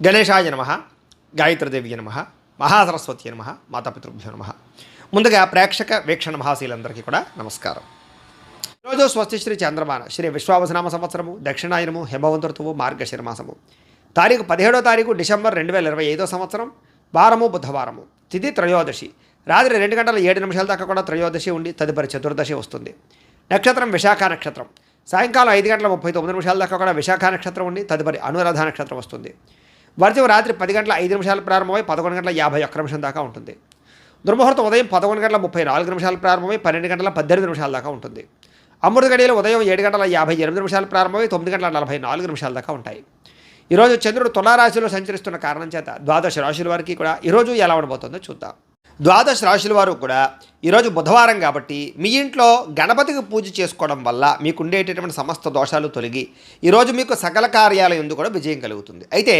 గణేశాయ నమః, గాయత్రీదేవి నమః, మహాసరస్వతి నమః, మాతాపితృభ్యో నమః. ముందుగా ప్రేక్షక వీక్షణ మహాశీలందరికీ కూడా నమస్కారం. ఈరోజు స్వస్తి శ్రీ చంద్రమాన శ్రీ విశ్వావసనామ సంవత్సరము దక్షిణాయనము హేమవంత ఋతువు మార్గశిర మాసము తారీఖు 17వ తారీఖు డిసెంబర్ 2025 సంవత్సరం వారము బుధవారము తిథి త్రయోదశి రాత్రి 2:07 దాకా కూడా త్రయోదశి ఉండి తదుపరి చతుర్దశి వస్తుంది. నక్షత్రం విశాఖ నక్షత్రం సాయంకాలం 5:39 దాకా కూడా విశాఖ నక్షత్రం ఉండి తదుపరి అనురాధ నక్షత్రం వస్తుంది. వర్జం రాత్రి 10:05 ప్రారంభమై 11:51 దాకా ఉంటుంది. దుర్ముహూర్తం ఉదయం 11:34 ప్రారంభమై 12:18 దాకా ఉంటుంది. అమృత గడియలు ఉదయం 7:58 ప్రారంభమై 9:44 దాకా ఉంటాయి. ఈరోజు చంద్రుడు తులారాశిలో సంచరిస్తున్న కారణం చేత ద్వాదశ రాశుల వారికి కూడా ఈరోజు ఎలా ఉండబోతుందో చూద్దాం. ద్వాదశ రాశుల వారు కూడా ఈరోజు బుధవారం కాబట్టి మీ ఇంట్లో గణపతికి పూజ చేసుకోవడం వల్ల మీకు ఉండేటటువంటి సమస్త దోషాలు తొలగి ఈరోజు మీకు సకల కార్యాల యందు కూడా విజయం కలుగుతుంది. అయితే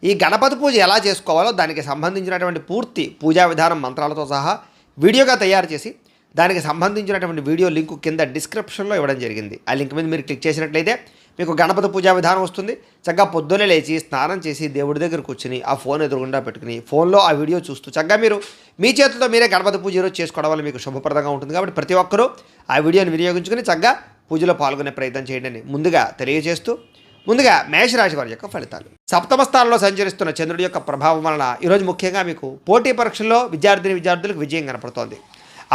ఈ గణపతి పూజ ఎలా చేసుకోవాలో దానికి సంబంధించినటువంటి పూర్తి పూజా విధానం మంత్రాలతో సహా వీడియోగా తయారు చేసి దానికి సంబంధించినటువంటి వీడియో లింకు కింద డిస్క్రిప్షన్లో ఇవ్వడం జరిగింది. ఆ లింక్ మీద మీరు క్లిక్ చేసినట్లయితే మీకు గణపతి పూజా విధానం వస్తుంది. చక్కగా పొద్దున్నే లేచి స్నానం చేసి దేవుడి దగ్గర కూర్చుని ఆ ఫోన్ ఎదురుగుండా పెట్టుకుని ఫోన్లో ఆ వీడియో చూస్తూ చక్కగా మీరు మీ చేతులతో మీరే గణపతి పూజ ఈరోజు చేసుకోవడం వల్ల మీకు శుభప్రదంగా ఉంటుంది. కాబట్టి ప్రతి ఒక్కరూ ఆ వీడియోని వినియోగించుకుని చక్కగా పూజలో పాల్గొనే ప్రయత్నం చేయండి ముందుగా తెలియజేస్తూ ముందుగా మేషరాశి వారి యొక్క ఫలితాలు. సప్తమ స్థానంలో సంచరిస్తున్న చంద్రుడి యొక్క ప్రభావం వలన ఈరోజు ముఖ్యంగా మీకు పోటీ పరీక్షల్లో విద్యార్థులకు విజయం కనపడుతోంది.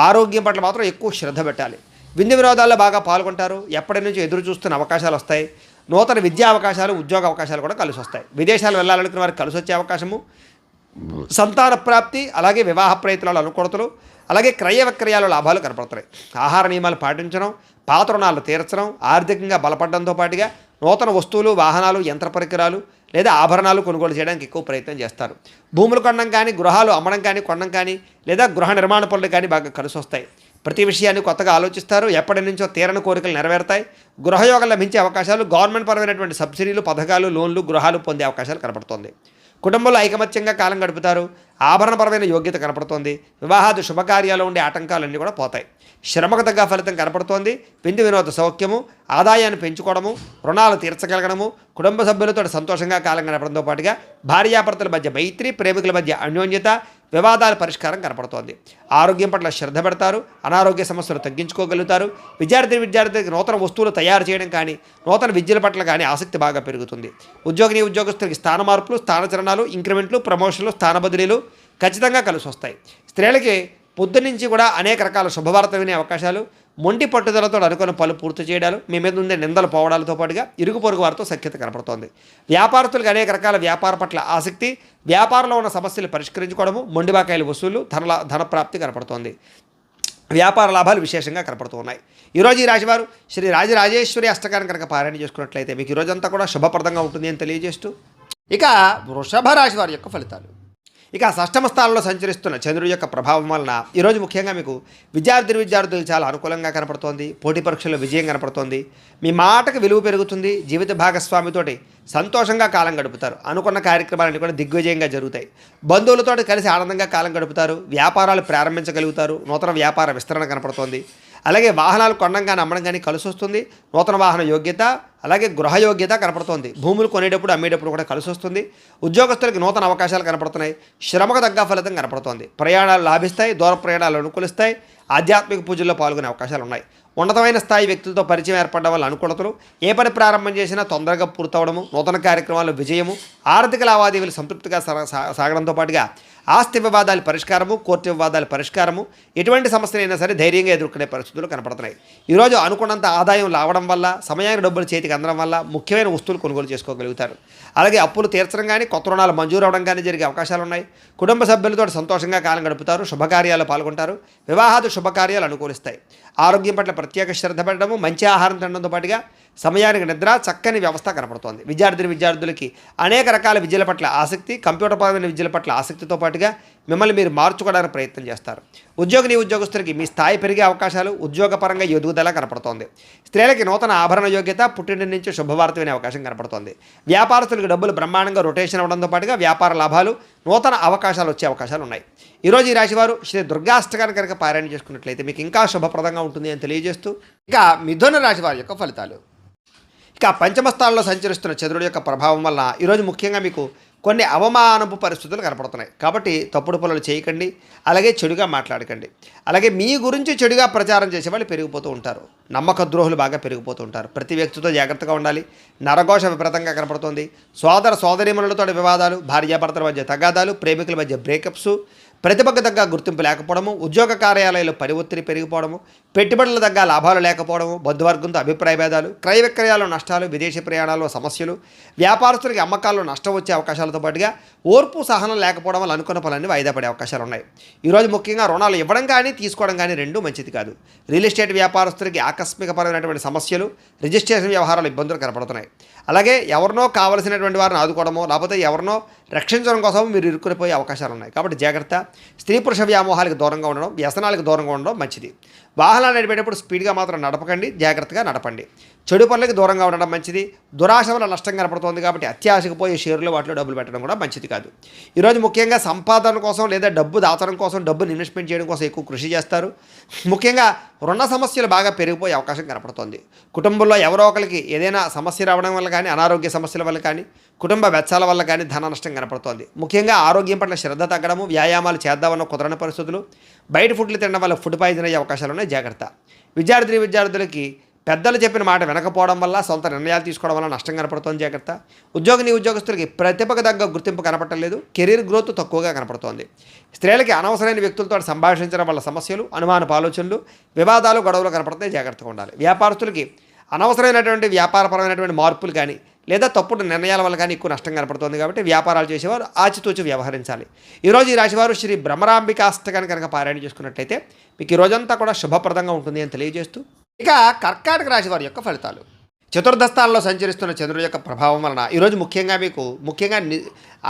ఆరోగ్యం పట్ల మాత్రం ఎక్కువ శ్రద్ధ పెట్టాలి. విందు వినోదాల్లో బాగా పాల్గొంటారు. ఎప్పటి నుంచి ఎదురు చూస్తున్న అవకాశాలు వస్తాయి. నూతన విద్యా అవకాశాలు ఉద్యోగ అవకాశాలు కూడా కలిసి వస్తాయి. విదేశాలు వెళ్ళాలనుకున్న వారికి కలిసి వచ్చే అవకాశము, సంతాన ప్రాప్తి, అలాగే వివాహ ప్రయత్నాలు అనుకూలతలు, అలాగే క్రయ విక్రయాల లాభాలు కనపడుతున్నాయి. ఆహార నియమాలు పాటించడం, పాత రుణాలు తీర్చడం, ఆర్థికంగా బలపడడంతో పాటుగా నూతన వస్తువులు, వాహనాలు, యంత్ర పరికరాలు లేదా ఆభరణాలు కొనుగోలు చేయడానికి ఎక్కువ ప్రయత్నం చేస్తారు. భూములు కొనడం కానీ, గృహాలు అమ్మడం కానీ, కొనడం కానీ లేదా గృహ నిర్మాణ పనులు కానీ బాగా కలిసి వస్తాయి. ప్రతి విషయాన్ని కొత్తగా ఆలోచిస్తారు. ఎప్పటి నుంచో తీరని కోరికలు నెరవేరుతాయి. గృహయోగం లభించే అవకాశాలు, గవర్నమెంట్ పరమైనటువంటి సబ్సిడీలు, పథకాలు, లోన్లు, గృహాలు పొందే అవకాశాలు కనపడుతోంది. కుటుంబంలో ఐకమత్యంగా కాలం గడుపుతారు. ఆభరణపరమైన యోగ్యత కనపడుతోంది. వివాహాది శుభకార్యాలు ఉండే ఆటంకాలన్నీ కూడా పోతాయి. శ్రమకు తగ్గ ఫలితం కనపడుతోంది. విందు వినోద సౌఖ్యము, ఆదాయాన్ని పెంచుకోవడము, రుణాలు తీర్చగలగడము, కుటుంబ సభ్యులతో సంతోషంగా కాలం గడపడంతో పాటుగా భార్యాభర్తల మధ్య మైత్రి, ప్రేమికుల మధ్య అన్యోన్యత, వివాదాల పరిష్కారం కనపడుతోంది. ఆరోగ్యం పట్ల శ్రద్ధ పెడతారు. అనారోగ్య సమస్యలు తగ్గించుకోగలుగుతారు. విద్యార్థులకు నూతన వస్తువులు తయారు చేయడం కానీ, నూతన విద్యల పట్ల కానీ ఆసక్తి బాగా పెరుగుతుంది. ఉద్యోగస్తులకి స్థాన మార్పులు, స్థానచలనాలు, ఇంక్రిమెంట్లు, ప్రమోషన్లు, స్థాన బదిలీలు ఖచ్చితంగా కలిసి వస్తాయి. స్త్రీలకి పొద్దునుంచి కూడా అనేక రకాల శుభవార్త వినే అవకాశాలు, మొండి పట్టుదలతో అనుకున్న పనులు పూర్తి చేయడాలు, మీ మీద ఉండే నిందలు పోవడాలతో పాటుగా ఇరుగు పొరుగు వారితో సఖ్యత కనపడుతోంది. వ్యాపారస్తులకు అనేక రకాల వ్యాపార పట్ల ఆసక్తి, వ్యాపారంలో ఉన్న సమస్యలు పరిష్కరించుకోవడము, మొండి బాకాయల వసూళ్లు, ధనప్రాప్తి కనపడుతోంది. వ్యాపార లాభాలు విశేషంగా కనపడుతూ ఉన్నాయి. ఈరోజు ఈ రాశివారు శ్రీ రాజరాజేశ్వరి అష్టకాన్ని కనుక పారాయణ చేసుకున్నట్లయితే మీకు ఈరోజంతా కూడా శుభప్రదంగా ఉంటుంది అని తెలియజేస్తూ ఇక వృషభ రాశి వారి యొక్క ఫలితాలు. ఇక షష్టమ స్థానంలో సంచరిస్తున్న చంద్రుడి యొక్క ప్రభావం వలన ఈరోజు ముఖ్యంగా మీకు విద్యార్థులకు చాలా అనుకూలంగా కనపడుతోంది. పోటీ పరీక్షల్లో విజయం కనపడుతోంది. మీ మాటకు విలువ పెరుగుతుంది. జీవిత భాగస్వామితోటి సంతోషంగా కాలం గడుపుతారు. అనుకున్న కార్యక్రమాలన్నీ కూడా దిగ్విజయంగా జరుగుతాయి. బంధువులతో కలిసి ఆనందంగా కాలం గడుపుతారు. వ్యాపారాలు ప్రారంభించగలుగుతారు. నూతన వ్యాపార విస్తరణ కనపడుతోంది. అలాగే వాహనాలు కొనడం కానీ అమ్మడం కానీ కలిసి వస్తుంది. నూతన వాహన యోగ్యత, అలాగే గృహ యోగ్యత కనపడుతోంది. భూములు కొనేటప్పుడు అమ్మేటప్పుడు కూడా కలిసి వస్తుంది. ఉద్యోగస్తులకు నూతన అవకాశాలు కనపడుతున్నాయి. శ్రమకు తగ్గ ఫలితం కనపడుతోంది. ప్రయాణాలు లాభిస్తాయి. దూర ప్రయాణాలు అనుకూలిస్తాయి. ఆధ్యాత్మిక పూజల్లో పాల్గొనే అవకాశాలు ఉన్నాయి. ఉన్నతమైన స్థాయి వ్యక్తులతో పరిచయం ఏర్పడడం వల్ల అనుకూలతలు, ఏ పని ప్రారంభం చేసినా తొందరగా పూర్తవడము, నూతన కార్యక్రమాల్లో విజయము, ఆర్థిక లావాదేవీలు సంతృప్తిగా సాగడంతో పాటుగా ఆస్తి వివాదాల పరిష్కారము, కోర్టు వివాదాల పరిష్కారము, ఎటువంటి సమస్యలైనా సరే ధైర్యంగా ఎదుర్కొనే పరిస్థితులు కనపడుతున్నాయి. ఈరోజు అనుకున్నంత ఆదాయం రావడం వల్ల, సమయానికి డబ్బులు చేతికి అందడం వల్ల ముఖ్యమైన వస్తువులు కొనుగోలు చేసుకోగలుగుతారు. అలాగే అప్పులు తీర్చడం కానీ, కొత్త రుణాలు మంజూరు అవడం కానీ జరిగే అవకాశాలు ఉన్నాయి. కుటుంబ సభ్యులతో సంతోషంగా కాలం గడుపుతారు. శుభకార్యాలు పాల్గొంటారు. వివాహాది శుభకార్యాలు అనుకూలిస్తాయి. ఆరోగ్యం పట్ల ప్రత్యేక శ్రద్ధ పెట్టడము, మంచి ఆహారం తినడంతో పాటుగా సమయానికి నిద్ర, చక్కని వ్యవస్థ కనపడుతోంది. విద్యార్థులకి అనేక రకాల విద్యల పట్ల ఆసక్తి, కంప్యూటర్పరమైన విద్యల పట్ల ఆసక్తితో పాటుగా మిమ్మల్ని మీరు మార్చుకోవడానికి ప్రయత్నం చేస్తారు. ఉద్యోగస్తులకి మీ స్థాయి పెరిగే అవకాశాలు, ఉద్యోగపరంగా ఎదుగుదల కనపడుతోంది. స్త్రీలకి నూతన ఆభరణ యోగ్యత, పుట్టింటి నుంచి శుభవార్త వినే అవకాశం కనపడుతోంది. వ్యాపారస్తులకు డబ్బులు బ్రహ్మాండంగా రొటేషన్ అవడంతో పాటుగా వ్యాపార లాభాలు, నూతన అవకాశాలు వచ్చే అవకాశాలు ఉన్నాయి. ఈరోజు ఈ రాశివారు శ్రీ దుర్గాష్టకాన్ని కనుక పారాయణ చేసుకున్నట్లయితే మీకు ఇంకా శుభప్రదంగా ఉంటుంది అని తెలియజేస్తూ ఇక మిథున రాశి వారి యొక్క ఫలితాలు. ఇక పంచమ స్థానంలో సంచరిస్తున్న చంద్రుడి యొక్క ప్రభావం వల్ల ఈరోజు ముఖ్యంగా మీకు కొన్ని అవమానపు పరిస్థితులు కనపడుతున్నాయి. కాబట్టి తప్పుడు పనులు చేయకండి, అలాగే చెడుగా మాట్లాడకండి. అలాగే మీ గురించి చెడుగా ప్రచారం చేసే వాళ్ళు పెరిగిపోతూ ఉంటారు. నమ్మక ద్రోహులు బాగా పెరిగిపోతూ ఉంటారు. ప్రతి వ్యక్తితో జాగ్రత్తగా ఉండాలి. నరఘోష విపరీతంగా కనపడుతుంది. సోదర సోదరీమణులతో వివాదాలు, భార్యాభర్తల మధ్య తగాదాలు, ప్రేమికుల మధ్య బ్రేకప్స్, ప్రతిభకు తగ్గ గుర్తింపు లేకపోవడము, ఉద్యోగ కార్యాలయాల్లో పని ఒత్తిడి పెరిగిపోవడము, పెట్టుబడుల తగ్గ లాభాలు లేకపోవడము, బంధువర్గంతో అభిప్రాయ భేదాలు, క్రయ విక్రయాల్లో నష్టాలు, విదేశీ ప్రయాణాల్లో సమస్యలు, వ్యాపారస్తులకి అమ్మకాల్లో నష్టం వచ్చే అవకాశాలతో పాటుగా ఓర్పు సహనం లేకపోవడం వల్ల అనుకున్న పనులన్నీ వాయిదా పడే అవకాశాలు ఉన్నాయి. ఈరోజు ముఖ్యంగా రుణాలు ఇవ్వడం కానీ తీసుకోవడం కానీ రెండూ మంచిది కాదు. రియల్ ఎస్టేట్ వ్యాపారస్తులకి ఆకస్మికపరమైనటువంటి సమస్యలు, రిజిస్ట్రేషన్ వ్యవహారాలు ఇబ్బందులు కనపడుతున్నాయి. అలాగే ఎవరినో కావలసినటువంటి వారిని ఆదుకోవడమో లేకపోతే ఎవరినో రక్షించడం కోసం మీరు ఇరుక్కునిపోయే అవకాశాలు ఉన్నాయి. కాబట్టి జాగ్రత్త. స్త్రీ పురుష వ్యామోహాలకు దూరంగా ఉండడం, వ్యసనాలకు దూరంగా ఉండడం మంచిది. వాహనాలు నడిపేటప్పుడు స్పీడ్గా మాత్రం నడపకండి, జాగ్రత్తగా నడపండి. చెడు పనులకు దూరంగా ఉండడం మంచిది. దురాశ వల్ల నష్టం కనపడుతుంది కాబట్టి అత్యాశకు పోయే షేర్లు వాటిలో డబ్బులు పెట్టడం కూడా మంచిది కాదు. ఈరోజు ముఖ్యంగా సంపాదన కోసం లేదా డబ్బు దాచడం కోసం, డబ్బును ఇన్వెస్ట్మెంట్ చేయడం కోసం ఎక్కువ కృషి చేస్తారు. ముఖ్యంగా రుణ సమస్యలు బాగా పెరిగిపోయే అవకాశం కనపడుతుంది. కుటుంబంలో ఎవరో ఒకరికి ఏదైనా సమస్య రావడం వల్ల కానీ, అనారోగ్య సమస్యల వల్ల కానీ, కుటుంబ వెచ్చాల వల్ల కానీ ధన నష్టం కనపడుతోంది. ముఖ్యంగా ఆరోగ్యం పట్ల శ్రద్ధ తగ్గడము, వ్యాయామాలు చేద్దామన్న కుదరని పరిస్థితులు, బయట ఫుడ్లు తినడం వల్ల ఫుడ్ పాయిజన్ అయ్యే అవకాశాలు ఉన్నాయి. జాగ్రత్త. విద్యార్థులకి పెద్దలు చెప్పిన మాట వినకపోవడం వల్ల, సొంత నిర్ణయాలు తీసుకోవడం వల్ల నష్టం కనపడుతోంది. జాగ్రత్త. ఉద్యోగస్తులకి ప్రతిభకు తగ్గ గుర్తింపు కనపడలేదు. కెరీర్ గ్రోత్ తక్కువగా కనపడుతోంది. స్త్రీలకి అనవసరమైన వ్యక్తులతో సంభాషించడం వల్ల సమస్యలు, అనుమానపు ఆలోచనలు, వివాదాలు, గొడవలు కనపడతాయి. జాగ్రత్తగా ఉండాలి. వ్యాపారస్తులకి అనవసరమైనటువంటి వ్యాపారపరమైనటువంటి మార్పులు కానీ లేదా తప్పుడు నిర్ణయాల వల్ల కానీ ఎక్కువ నష్టం కనపడుతుంది. కాబట్టి వ్యాపారాలు చేసేవారు ఆచితూచి వ్యవహరించాలి. ఈరోజు ఈ రాశివారు శ్రీ భ్రమరాంబిక అష్టకాన్ని కనుక పారాయణ చేసుకున్నట్టయితే మీకు ఈ రోజంతా కూడా శుభప్రదంగా ఉంటుంది అని తెలియజేస్తూ, ఇక కర్కాటక రాశి వారి యొక్క ఫలితాలు. చతుర్థ స్థానంలో సంచరిస్తున్న చంద్రుడి యొక్క ప్రభావం వలన ఈరోజు ముఖ్యంగా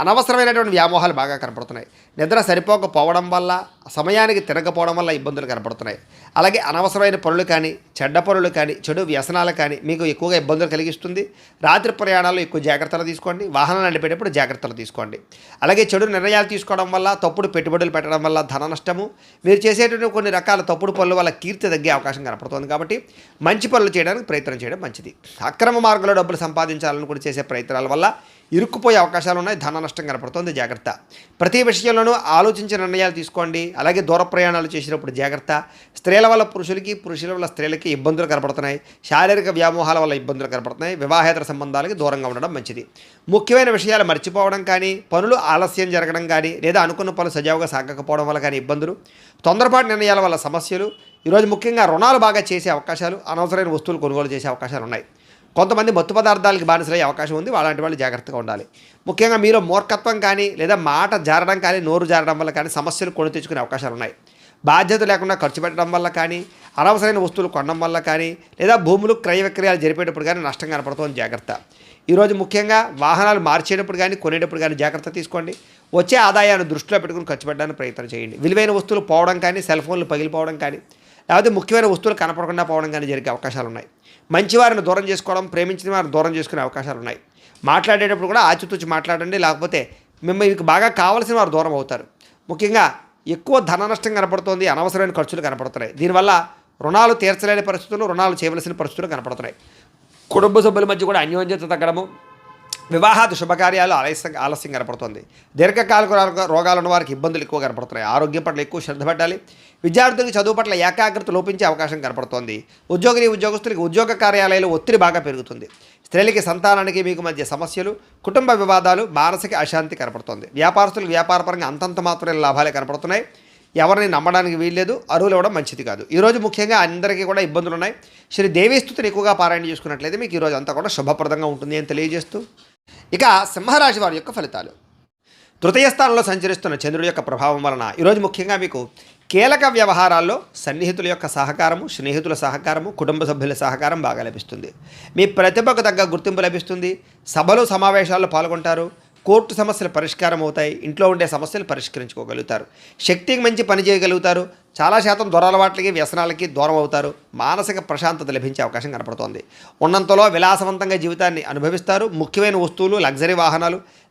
అనవసరమైనటువంటి వ్యామోహాలు బాగా కనపడుతున్నాయి. నిద్ర సరిపోకపోవడం వల్ల, సమయానికి తిరగకపోవడం వల్ల ఇబ్బందులు కనపడుతున్నాయి. అలాగే అనవసరమైన పనులు కానీ, చెడ్డ పనులు కానీ, చెడు వ్యసనాలు కానీ మీకు ఎక్కువగా ఇబ్బందులు కలిగిస్తుంది. రాత్రి ప్రయాణాల్లో ఎక్కువ జాగ్రత్తలు తీసుకోండి. వాహనాలు నడిపేటప్పుడు జాగ్రత్తలు తీసుకోండి. అలాగే చెడు నిర్ణయాలు తీసుకోవడం వల్ల, తప్పుడు పెట్టుబడులు పెట్టడం వల్ల ధన నష్టము, మీరు చేసేటువంటి కొన్ని రకాల తప్పుడు పనుల వల్ల కీర్తి తగ్గే అవకాశం కనపడుతుంది. కాబట్టి మంచి పనులు చేయడానికి ప్రయత్నం చేయడం మంచిది. అక్రమ మార్గంలో డబ్బులు సంపాదించాలని కూడా చేసే ప్రయత్నాల వల్ల ఇరుక్కుపోయే అవకాశాలు ఉన్నాయి. ధన నష్టం కనపడుతుంది. జాగ్రత్త. ప్రతి విషయంలోనూ ఆలోచించిన నిర్ణయాలు తీసుకోండి. అలాగే దూర ప్రయాణాలు చేసినప్పుడు జాగ్రత్త. స్త్రీల వల్ల పురుషుల వల్ల స్త్రీలకి ఇబ్బందులు కనపడుతున్నాయి. శారీరక వ్యామోహాల వల్ల ఇబ్బందులు కనపడుతున్నాయి. వివాహేతర సంబంధాలకి దూరంగా ఉండడం మంచిది. ముఖ్యమైన విషయాలు మర్చిపోవడం కానీ, పనులు ఆలస్యం జరగడం కానీ, లేదా అనుకున్న పనులు సజావుగా సాగకపోవడం వల్ల కానీ ఇబ్బందులు, తొందరపాటు నిర్ణయాల వల్ల సమస్యలు, ఈరోజు ముఖ్యంగా రుణాలు బాగా చేసే అవకాశాలు, అనవసరమైన వస్తువులు కొనుగోలు చేసే అవకాశాలు ఉన్నాయి. కొంతమంది మత్తు పదార్థాలకి బానిసలయ్యే అవకాశం ఉంది. అలాంటి వాళ్ళు జాగ్రత్తగా ఉండాలి. ముఖ్యంగా మీరు మూర్ఖత్వం కానీ లేదా మాట జారడం కానీ, నోరు జారడం వల్ల కానీ సమస్యలు కొని తెచ్చుకునే అవకాశాలు ఉన్నాయి. బాధ్యత లేకుండా ఖర్చు పెట్టడం వల్ల కానీ, అనవసరమైన వస్తువులు కొనడం వల్ల కానీ, లేదా భూములు క్రయ విక్రయాలు జరిపేటప్పుడు కానీ నష్టం కనపడుతుంది. జాగ్రత్త. ఈరోజు ముఖ్యంగా వాహనాలు మార్చేటప్పుడు కానీ, కొనేటప్పుడు కానీ జాగ్రత్త తీసుకోండి. వచ్చే ఆదాయాన్ని దృష్టిలో పెట్టుకుని ఖర్చు పెట్టడానికి ప్రయత్నం చేయండి. విలువైన వస్తువులు పోవడం కానీ, సెల్ ఫోన్లు పగిలిపోవడం కానీ, లేకపోతే ముఖ్యమైన వస్తువులు కనపడకుండా పోవడం కానీ జరిగే అవకాశాలు ఉన్నాయి. మంచివారిని దూరం చేసుకోవడం, ప్రేమించిన వారిని దూరం చేసుకునే అవకాశాలు ఉన్నాయి. మాట్లాడేటప్పుడు కూడా ఆచితూచి మాట్లాడండి. లేకపోతే మీకు బాగా కావాల్సిన వారు దూరం అవుతారు. ముఖ్యంగా ఎక్కువ ధన నష్టం కనపడుతుంది. అనవసరమైన ఖర్చులు కనపడుతున్నాయి. దీనివల్ల రుణాలు తీర్చలేని పరిస్థితులు, రుణాలు చేయవలసిన పరిస్థితులు కనపడుతున్నాయి. కుటుంబ సభ్యుల మధ్య కూడా అన్యోన్యత తగ్గడము, వివాహాది శుభకార్యాలు ఆలస్యం కనపడుతుంది. దీర్ఘకాలిక రోగాలు ఉన్న వారికి ఇబ్బందులు ఎక్కువ కనపడుతున్నాయి. ఆరోగ్యం పట్ల ఎక్కువ శ్రద్ధ పెట్టాలి. విద్యార్థులకు చదువు పట్ల ఏకాగ్రత లోపించే అవకాశం కనపడుతోంది. ఉద్యోగస్తులకి ఉద్యోగ కార్యాలయాలు ఒత్తిడి బాగా పెరుగుతుంది. స్త్రీలకి సంతానానికి మీకు మధ్య సమస్యలు, కుటుంబ వివాదాలు, మానసిక అశాంతి కనపడుతుంది. వ్యాపారస్తులకు వ్యాపారపరంగా అంతంత మాత్రమే లాభాలే కనపడుతున్నాయి. ఎవరిని నమ్మడానికి వీల్లేదు. అరువులు ఇవ్వడం మంచిది కాదు. ఈరోజు ముఖ్యంగా అందరికీ కూడా ఇబ్బందులు ఉన్నాయి. శ్రీ దేవీస్తుతిని ఎక్కువగా పారాయణ చేసుకున్నట్లయితే మీకు ఈరోజు అంతా కూడా శుభప్రదంగా ఉంటుంది అని తెలియజేస్తూ, ఇక సింహరాశి వారి యొక్క ఫలితాలు. తృతీయ స్థానంలో సంచరిస్తున్న చంద్రుడి యొక్క ప్రభావం వలన ఈరోజు ముఖ్యంగా మీకు కీలక వ్యవహారాల్లో సన్నిహితుల యొక్క సహకారము, స్నేహితుల సహకారము, కుటుంబ సభ్యుల సహకారం బాగా లభిస్తుంది. మీ ప్రతిభకు తగ్గ గుర్తింపు లభిస్తుంది. సభలు సమావేశాల్లో పాల్గొంటారు. కోర్టు సమస్యలు పరిష్కారం అవుతాయి. ఇంట్లో ఉండే సమస్యలు పరిష్కరించుకోగలుగుతారు. శక్తికి మంచి పని చేయగలుగుతారు. చాలా శాతం దురలవాట్లకి, వ్యసనాలకి దూరం అవుతారు. మానసిక ప్రశాంతత లభించే అవకాశం కనపడుతోంది. ఉన్నంతలో విలాసవంతంగా జీవితాన్ని అనుభవిస్తారు. ముఖ్యమైన వస్తువులు,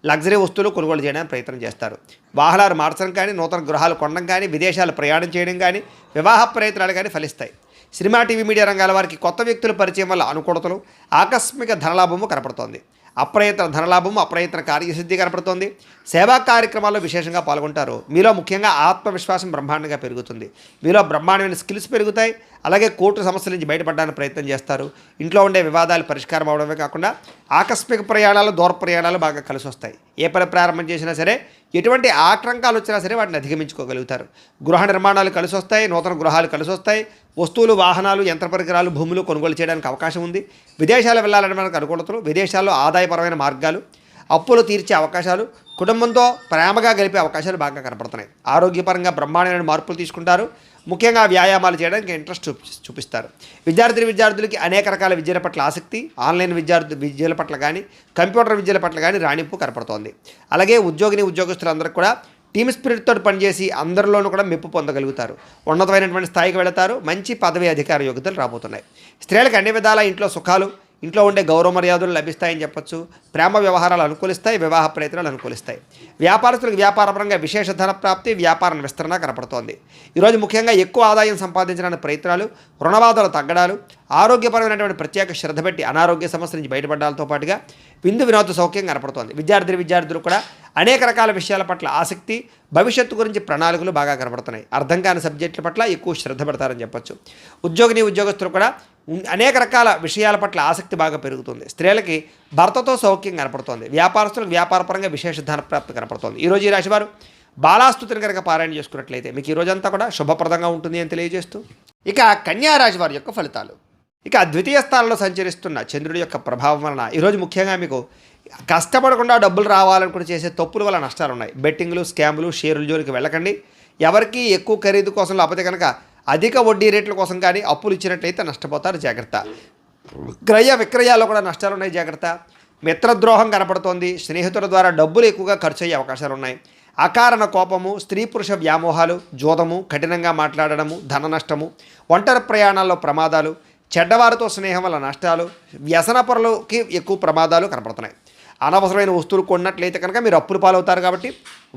లగ్జరీ వస్తువులు కొనుగోలు చేయడానికి ప్రయత్నం చేస్తారు. వాహనాలు మార్చడం కానీ, నూతన గృహాలు కొనడం కానీ, విదేశాలు ప్రయాణం చేయడం కానీ, వివాహ ప్రయత్నాలు కానీ ఫలిస్తాయి. సినిమా, టీవీ, మీడియా రంగాల వారికి కొత్త వ్యక్తుల పరిచయం వల్ల అనుకూలతలు, ఆకస్మిక ధనలాభము కనపడుతోంది. అప్రయత్న ధనలాభము, అప్రయత్న కార్యసిద్ధి కనపడుతోంది. సేవా కార్యక్రమాల్లో విశేషంగా పాల్గొంటారు. మీలో ముఖ్యంగా ఆత్మవిశ్వాసం బ్రహ్మాండంగా పెరుగుతుంది. మీలో బ్రహ్మాండమైన స్కిల్స్ పెరుగుతాయి. అలాగే కోర్టు సమస్యల నుంచి బయటపడడానికి ప్రయత్నం చేస్తారు. ఇంట్లో ఉండే వివాదాలు పరిష్కారం అవడమే కాకుండా ఆకస్మిక ప్రయాణాలు, దూర ప్రయాణాలు బాగా కలిసి వస్తాయి. ఏ పని ప్రారంభం చేసినా సరే, ఎటువంటి ఆటంకాలు వచ్చినా సరే వాటిని అధిగమించుకోగలుగుతారు. గృహ నిర్మాణాలు కలిసి వస్తాయి. నూతన గృహాలు కలిసి వస్తాయి. వస్తువులు, వాహనాలు, యంత్ర పరికరాలు, భూములు కొనుగోలు చేయడానికి అవకాశం ఉంది. విదేశాలు వెళ్ళాలని మనకు అనుకూలతలు, విదేశాల్లో ఆదాయపరమైన మార్గాలు, అప్పులు తీర్చే అవకాశాలు, కుటుంబంతో ప్రేమగా గడిపే అవకాశాలు బాగా కనపడుతున్నాయి. ఆరోగ్యపరంగా బ్రహ్మాండమైన మార్పులు తీసుకుంటారు. ముఖ్యంగా వ్యాయామాలు చేయడానికి ఇంట్రెస్ట్ చూపిస్తారు. విద్యార్థులకి అనేక రకాల విద్యల పట్ల ఆసక్తి, ఆన్లైన్ విద్యల పట్ల కానీ, కంప్యూటర్ విద్యల పట్ల కానీ రాణింపు కనపడుతోంది. అలాగే ఉద్యోగస్తులందరికీ కూడా టీమ్ స్పిరిట్తో పనిచేసి అందరిలోనూ కూడా మెప్పు పొందగలుగుతారు. ఉన్నతమైనటువంటి స్థాయికి వెళతారు. మంచి పదవి అధికార యోగ్యతలు రాబోతున్నాయి. స్త్రీలకు అన్ని విధాల ఇంట్లో సుఖాలు, ఇంట్లో ఉండే గౌరవ మర్యాదలు లభిస్తాయని చెప్పొచ్చు. ప్రేమ వ్యవహారాలు అనుకూలిస్తాయి. వివాహ ప్రయత్నాలు అనుకూలిస్తాయి. వ్యాపారస్తులకు వ్యాపారపరంగా విశేష ధన ప్రాప్తి, వ్యాపార విస్తరణ కనపడుతోంది. ఈరోజు ముఖ్యంగా ఎక్కువ ఆదాయం సంపాదించడానికి ప్రయత్నాలు, రుణబాధలు తగ్గడాలు, ఆరోగ్యపరమైనటువంటి ప్రత్యేక శ్రద్ధ పెట్టి అనారోగ్య సమస్యల నుంచి బయటపడడాలతో పాటుగా విందు వినోద సౌఖ్యం కనపడుతోంది. విద్యార్థులు కూడా అనేక రకాల విషయాల పట్ల ఆసక్తి, భవిష్యత్తు గురించి ప్రణాళికలు బాగా కనపడుతున్నాయి. అర్థం కాని సబ్జెక్టుల పట్ల ఎక్కువ శ్రద్ధ పెడతారని చెప్పొచ్చు. ఉద్యోగస్తులు కూడా అనేక రకాల విషయాల పట్ల ఆసక్తి బాగా పెరుగుతుంది. స్త్రీలకి భర్తతో సౌఖ్యం కనపడుతోంది. వ్యాపారస్తులకు వ్యాపారపరంగా విశేష ధన ప్రాప్తి కనపడుతోంది. ఈరోజు ఈ రాశివారు బాలాస్తుతిని కనుక పారాయణ చేసుకున్నట్లయితే మీకు ఈ రోజంతా కూడా శుభప్రదంగా ఉంటుంది అని తెలియజేస్తూ, ఇక కన్యా రాశి వారి యొక్క ఫలితాలు. ఇక ద్వితీయ స్థానంలో సంచరిస్తున్న చంద్రుడి యొక్క ప్రభావం వలన ఈరోజు ముఖ్యంగా మీకు కష్టపడకుండా డబ్బులు రావాలనుకుని చేసే తప్పుల వల్ల నష్టాలు ఉన్నాయి. బెట్టింగ్లు, స్కాములు, షేర్ల జోలికి వెళ్ళకండి. ఎవరికి ఎక్కువ ఖరీదు కోసం లేకపోతే కనుక అధిక వడ్డీ రేట్ల కోసం కానీ అప్పులు ఇచ్చినట్లయితే నష్టపోతారు. జాగ్రత్త. క్రయ విక్రయాల్లో కూడా నష్టాలు ఉన్నాయి. జాగ్రత్త. మిత్రద్రోహం కనపడుతోంది. స్నేహితుల ద్వారా డబ్బులు ఎక్కువగా ఖర్చు అయ్యే అవకాశాలు ఉన్నాయి. అకారణ కోపము, స్త్రీ పురుష వ్యామోహాలు, జోదము, కఠినంగా మాట్లాడడము, ధన నష్టము, ఒంటరి ప్రయాణాల్లో ప్రమాదాలు, చెడ్డవారితో స్నేహం వల్ల నష్టాలు, వ్యసనపరులకి ఎక్కువ ప్రమాదాలు కనపడుతున్నాయి. అనవసరమైన వస్తువులు కొన్నట్లయితే కనుక మీరు అప్పులు పాలవుతారు. కాబట్టి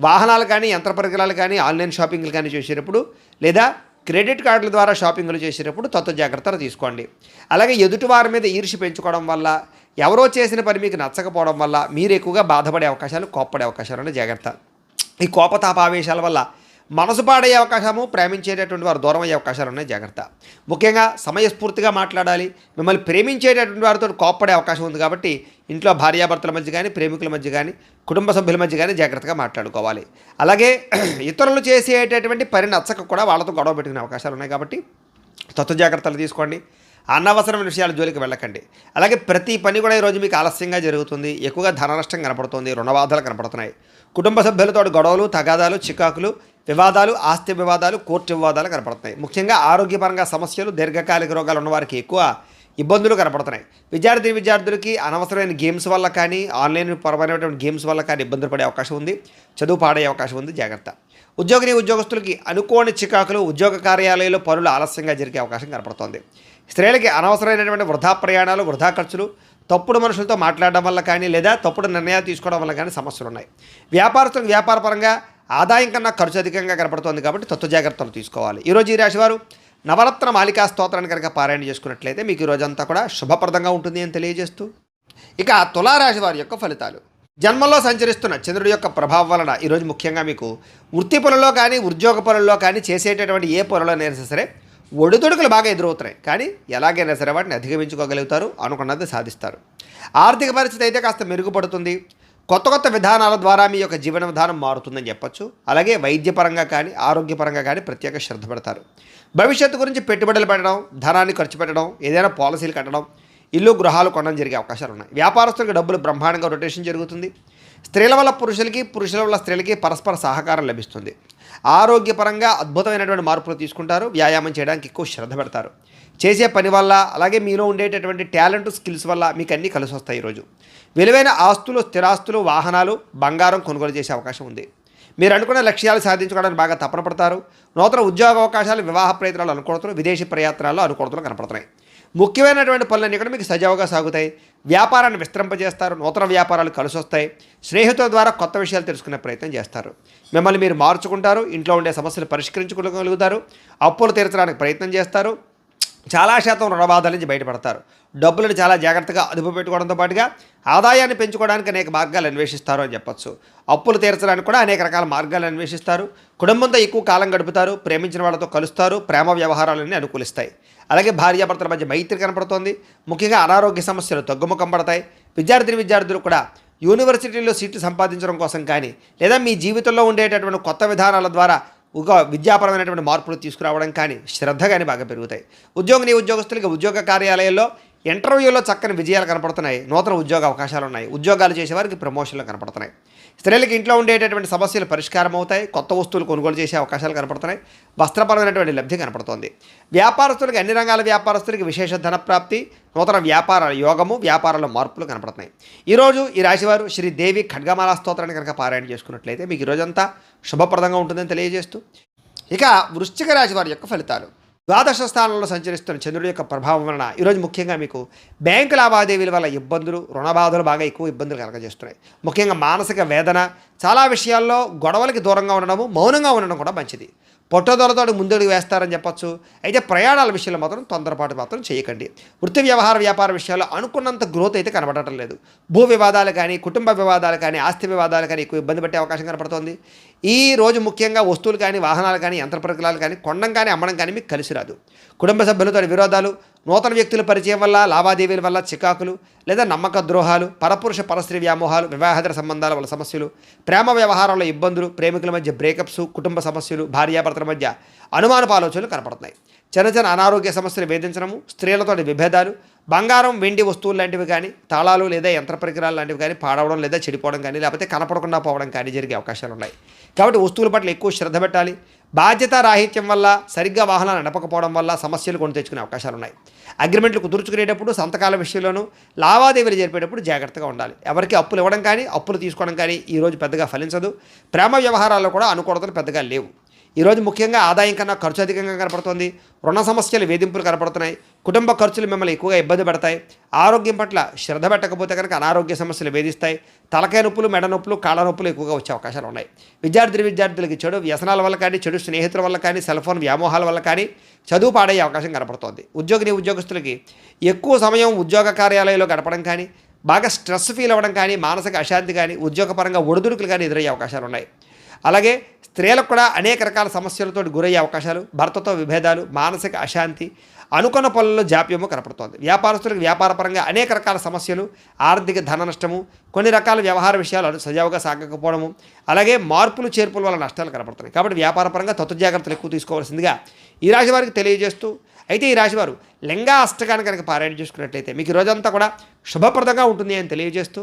వాహనాలు కానీ, యంత్ర పరికరాలు కానీ, ఆన్లైన్ షాపింగ్లు కానీ చేసేటప్పుడు లేదా క్రెడిట్ కార్డుల ద్వారా షాపింగ్లు చేసేటప్పుడు తత్వ జాగ్రత్తలు తీసుకోండి. అలాగే ఎదుటివారి మీద ఈర్ష్య పెంచుకోవడం వల్ల, ఎవరో చేసిన పని మీకు నచ్చకపోవడం వల్ల మీరు ఎక్కువగా బాధపడే అవకాశాలు, కోప్పడే అవకాశాలు అంటే జాగ్రత్త. ఈ కోపతాపావేశాల వల్ల మనసు పాడయ్యే అవకాశము, ప్రేమించేటటువంటి వారు దూరం అయ్యే అవకాశాలు ఉన్నాయి. జాగ్రత్త. ముఖ్యంగా సమయస్ఫూర్తిగా మాట్లాడాలి. మిమ్మల్ని ప్రేమించేటటువంటి వారితో కోప్పడే అవకాశం ఉంది. కాబట్టి ఇంట్లో భార్యాభర్తల మధ్య కానీ, ప్రేమికుల మధ్య కానీ, కుటుంబ సభ్యుల మధ్య కానీ జాగ్రత్తగా మాట్లాడుకోవాలి. అలాగే ఇతరులు చేసేటటువంటి పని నచ్చక కూడా వాళ్ళతో గొడవ పెట్టుకునే అవకాశాలు ఉన్నాయి. కాబట్టి తత్వ జాగ్రత్తలు తీసుకోండి. అనవసరమైన విషయాల జోలికి వెళ్ళకండి. అలాగే ప్రతి పని కూడా ఈరోజు మీకు ఆలస్యంగా జరుగుతుంది. ఎక్కువగా ధన నష్టం కనపడుతుంది. రుణబాధలు కనపడుతున్నాయి. కుటుంబ సభ్యులతో గొడవలు, తగాదాలు, చికాకులు, వివాదాలు, ఆస్తి వివాదాలు, కోర్టు వివాదాలు కనపడుతున్నాయి. ముఖ్యంగా ఆరోగ్యపరంగా సమస్యలు, దీర్ఘకాలిక రోగాలు ఉన్నవారికి ఎక్కువ ఇబ్బందులు కనపడుతున్నాయి. విద్యార్థులకి అనవసరమైన గేమ్స్ వల్ల కానీ, ఆన్లైన్ పరమైనటువంటి గేమ్స్ వల్ల కానీ ఇబ్బందులు పడే అవకాశం ఉంది. చదువు పాడే అవకాశం ఉంది. జాగ్రత్త. ఉద్యోగస్తులకి అనుకోని చికాకులు, ఉద్యోగ కార్యాలయాల్లో పనులు ఆలస్యంగా జరిగే అవకాశం కనపడుతోంది. స్త్రీలకి అనవసరమైనటువంటి వృధా ప్రయాణాలు, వృధా ఖర్చులు, తప్పుడు మనుషులతో మాట్లాడడం వల్ల కానీ లేదా తప్పుడు నిర్ణయాలు తీసుకోవడం వల్ల కానీ సమస్యలు ఉన్నాయి. వ్యాపారస్తులకు వ్యాపారపరంగా ఆదాయం కన్నా ఖర్చు అధికంగా కనపడుతోంది. కాబట్టి తత్వ జాగ్రత్తలు తీసుకోవాలి. ఈరోజు ఈ రాశివారు నవరత్న మాలికా స్తోత్రాన్ని కనుక పారాయణ చేసుకున్నట్లయితే మీకు ఈ రోజంతా కూడా శుభప్రదంగా ఉంటుంది అని తెలియజేస్తూ, ఇక తులారాశి వారి యొక్క ఫలితాలు. జన్మల్లో సంచరిస్తున్న చంద్రుడి యొక్క ప్రభావం వలన ఈరోజు ముఖ్యంగా మీకు వృత్తి పనుల్లో కానీ, ఉద్యోగ పనుల్లో కానీ, చేసేటటువంటి ఏ పనులైనా సరే ఒడిదుడుకులు బాగా ఎదురవుతున్నాయి. కానీ ఎలాగైనా సరే వాటిని అధిగమించుకోగలుగుతారు. అనుకున్నది సాధిస్తారు. ఆర్థిక పరిస్థితి అయితే కాస్త మెరుగుపడుతుంది. కొత్త విధానాల ద్వారా మీ యొక్క జీవన విధానం మారుతుందని చెప్పొచ్చు. అలాగే వైద్యపరంగా కానీ, ఆరోగ్యపరంగా కానీ ప్రత్యేక శ్రద్ధ పెడతారు. భవిష్యత్తు గురించి పెట్టుబడులు పెట్టడం, ధనాన్ని ఖర్చు పెట్టడం, ఏదైనా పాలసీలు కట్టడం, ఇల్లు గృహాలు కొనడం జరిగే అవకాశాలు ఉన్నాయి. వ్యాపారస్తులకు డబ్బులు బ్రహ్మాండంగా రొటేషన్ జరుగుతుంది. స్త్రీల వల్ల పురుషులకి, పురుషుల వల్ల స్త్రీలకి పరస్పర సహకారం లభిస్తుంది. ఆరోగ్యపరంగా అద్భుతమైనటువంటి మార్పులు తీసుకుంటారు. వ్యాయామం చేయడానికి ఎక్కువ శ్రద్ధ పెడతారు. చేసే పని వల్ల, అలాగే మీలో ఉండేటటువంటి టాలెంట్, స్కిల్స్ వల్ల మీకు అన్నీ కలిసి వస్తాయి. ఈరోజు విలువైన ఆస్తులు, స్థిరాస్తులు, వాహనాలు, బంగారం కొనుగోలు చేసే అవకాశం ఉంది. మీరు అనుకున్న లక్ష్యాలు సాధించుకోవడానికి బాగా తపన పడతారు. నూతన ఉద్యోగ అవకాశాలు, వివాహ ప్రయత్నాలు అనుకూలతలు, విదేశీ ప్రయాత్నాల్లో అనుకూలతలు కనపడుతున్నాయి. ముఖ్యమైనటువంటి పనులన్నీ కూడా మీకు సజావుగా సాగుతాయి. వ్యాపారాన్ని విస్తరింపజేస్తారు. నూతన వ్యాపారాలు కలిసి వస్తాయి. స్నేహితుల ద్వారా కొత్త విషయాలు తెలుసుకునే ప్రయత్నం చేస్తారు. మిమ్మల్ని మీరు మార్చుకుంటారు. ఇంట్లో ఉండే సమస్యలు పరిష్కరించుకోగలుగుతారు. అప్పులు తీర్చడానికి ప్రయత్నం చేస్తారు. చాలా శాతం రుణబాధల నుంచి బయటపడతారు. డబ్బులను చాలా జాగ్రత్తగా అదుపు పెట్టుకోవడంతో పాటుగా ఆదాయాన్ని పెంచుకోవడానికి అనేక మార్గాలు అన్వేషిస్తారు అని చెప్పొచ్చు. అప్పులు తీర్చడానికి కూడా అనేక రకాల మార్గాలు అన్వేషిస్తారు. కుటుంబంతో ఎక్కువ కాలం గడుపుతారు. ప్రేమించిన వాళ్ళతో కలుస్తారు. ప్రేమ వ్యవహారాలన్నీ అనుకూలిస్తాయి. అలాగే భార్యాభర్తల మధ్య మైత్రి కనపడుతోంది. ముఖ్యంగా అనారోగ్య సమస్యలు తగ్గుముఖం పడతాయి. విద్యార్థులు కూడా యూనివర్సిటీలో సీట్లు సంపాదించడం కోసం కానీ లేదా మీ జీవితంలో ఉండేటటువంటి కొత్త విధానాల ద్వారా ఒక విద్యాపరమైనటువంటి మార్పులు తీసుకురావడం కానీ శ్రద్ధ కానీ బాగా పెరుగుతాయి. ఉద్యోగస్తులకి ఉద్యోగ కార్యాలయాల్లో ఇంటర్వ్యూలో చక్కని విజయాలు కనపడుతున్నాయి. నూతన ఉద్యోగ అవకాశాలు ఉన్నాయి. ఉద్యోగాలు చేసేవారికి ప్రమోషన్లు కనపడుతున్నాయి. స్త్రీలకు ఇంట్లో ఉండేటటువంటి సమస్యలు పరిష్కారం అవుతాయి. కొత్త వస్తువులు కొనుగోలు చేసే అవకాశాలు కనపడుతున్నాయి. వస్త్రపరమైనటువంటి లబ్ధి కనపడుతోంది. వ్యాపారస్తులకి అన్ని రంగాల వ్యాపారస్తులకి విశేష ధనప్రాప్తి, నూతన వ్యాపార యోగము, వ్యాపారాల మార్పులు కనపడుతున్నాయి. ఈరోజు ఈ రాశివారు శ్రీదేవి ఖడ్గమాల స్తోత్రాన్ని కనుక పారాయణ చేసుకున్నట్లయితే మీకు ఈరోజంతా శుభప్రదంగా ఉంటుందని తెలియజేస్తూ, ఇక వృశ్చిక రాశి వారి యొక్క ఫలితాలు. ద్వాదశ స్థానంలో సంచరిస్తున్న చంద్రుడి యొక్క ప్రభావం వలన ఈరోజు ముఖ్యంగా మీకు బ్యాంకు లావాదేవీల వల్ల ఇబ్బందులు, రుణబాధలు బాగా ఎక్కువ ఇబ్బందులు కలగజేస్తున్నాయి. ముఖ్యంగా మానసిక వేదన, చాలా విషయాల్లో గొడవలకి దూరంగా ఉండడము, మౌనంగా ఉండడం కూడా మంచిది. పొట్టదొరతోటి ముందడుగు వేస్తారని చెప్పొచ్చు. అయితే ప్రయాణాల విషయంలో మాత్రం తొందరపాటు మాత్రం చేయకండి. వృత్తి వ్యాపార విషయాల్లో అనుకున్నంత గ్రోత్ అయితే కనబడటం లేదు. భూ వివాదాలు కానీ, కుటుంబ వివాదాలు కానీ, ఆస్తి వివాదాలు కానీ ఎక్కువ ఇబ్బంది పెట్టే అవకాశం కనపడుతోంది. ఈ రోజు ముఖ్యంగా వస్తువులు కానీ, వాహనాలు కానీ, యంత్ర పరికరాలు కానీ కొనడం కానీ, అమ్మడం కానీ మీకు కలిసి రాదు. కుటుంబ సభ్యులతో విరోధాలు, నూతన వ్యక్తుల పరిచయం వల్ల, లావాదేవీల వల్ల చికాకులు లేదా నమ్మక ద్రోహాలు, పరపురుష పరస్త్రీ వ్యామోహాలు, వివాహేతర సంబంధాల వల్ల సమస్యలు, ప్రేమ వ్యవహారంలో ఇబ్బందులు, ప్రేమికుల మధ్య బ్రేకప్స్, కుటుంబ సమస్యలు, భార్యాభర్తల మధ్య అనుమానపు ఆలోచనలు కనపడుతున్నాయి. చిన్న అనారోగ్య సమస్యలు వేధించడము, స్త్రీలతోటి విభేదాలు, బంగారం వెండి వస్తువులు లాంటివి కానీ, తాళాలు లేదా యంత్ర పరికరాలు లాంటివి కానీ పాడవడం లేదా చెడిపోవడం కానీ, లేకపోతే కనపడకుండా పోవడం కానీ జరిగే అవకాశాలు ఉన్నాయి. కాబట్టి వస్తువుల పట్ల ఎక్కువ శ్రద్ధ పెట్టాలి. బాధ్యత రాహిత్యం వల్ల, సరిగ్గా వాహనాలు నడపకపోవడం వల్ల సమస్యలు కొని తెచ్చుకునే అవకాశాలు ఉన్నాయి. అగ్రిమెంట్లు కుదుర్చుకునేటప్పుడు, సంతకాల విషయంలోనూ, లావాదేవీలు జరిపేటప్పుడు జాగ్రత్తగా ఉండాలి. ఎవరికి అప్పులు ఇవ్వడం కానీ, అప్పులు తీసుకోవడం కానీ ఈరోజు పెద్దగా ఫలించదు. ప్రేమ వ్యవహారాల్లో కూడా అనుకూలతలు పెద్దగా లేవు. ఈరోజు ముఖ్యంగా ఆదాయం కన్నా ఖర్చు అధికంగా కనపడుతుంది. రుణ సమస్యలు, వేధింపులు కనపడుతున్నాయి. కుటుంబ ఖర్చులు మిమ్మల్ని ఎక్కువగా ఇబ్బంది పడతాయి. ఆరోగ్యం పట్ల శ్రద్ధ పెట్టకపోతే కనుక అనారోగ్య సమస్యలు వేధిస్తాయి. తలకాయ నొప్పులు, మెడ నొప్పులు, కాళ్ళ నొప్పులు ఎక్కువగా వచ్చే అవకాశాలు ఉన్నాయి. విద్యార్థులకి చెడు వ్యసనాల వల్ల కానీ, చెడు స్నేహితుల వల్ల కానీ, సెల్ ఫోన్ వ్యామోహాల వల్ల కానీ చదువు పాడయ్యే అవకాశం కనపడుతోంది. ఉద్యోగస్తులకి ఎక్కువ సమయం ఉద్యోగ కార్యాలయంలో గడపడం కానీ, బాగా స్ట్రెస్ ఫీల్ అవ్వడం కానీ, మానసిక అశాంతి కానీ, ఉద్యోగపరంగా ఒడిదుడుకులు కానీ ఎదురయ్యే అవకాశాలు ఉన్నాయి. అలాగే స్త్రీలకు కూడా అనేక రకాల సమస్యలతో గురయ్యే అవకాశాలు, భర్తతో విభేదాలు, మానసిక అశాంతి, అనుకున్న పనుల్లో జాప్యము కనపడుతోంది. వ్యాపారస్తులకు వ్యాపారపరంగా అనేక రకాల సమస్యలు, ఆర్థిక ధన నష్టము, కొన్ని రకాల వ్యవహార విషయాలు సజావుగా సాగకపోవడము, అలాగే మార్పులు చేర్పుల వల్ల నష్టాలు కనపడుతున్నాయి. కాబట్టి వ్యాపారపరంగా జాగ్రత్తలు ఎక్కువ తీసుకోవాల్సిందిగా ఈ రాశి వారికి తెలియజేస్తూ, అయితే ఈ రాశివారు లింగా అష్టకాన్ని కనుక పారాయణ చేసుకున్నట్లయితే మీకు ఈ రోజంతా కూడా శుభప్రదంగా ఉంటుంది అని తెలియజేస్తూ,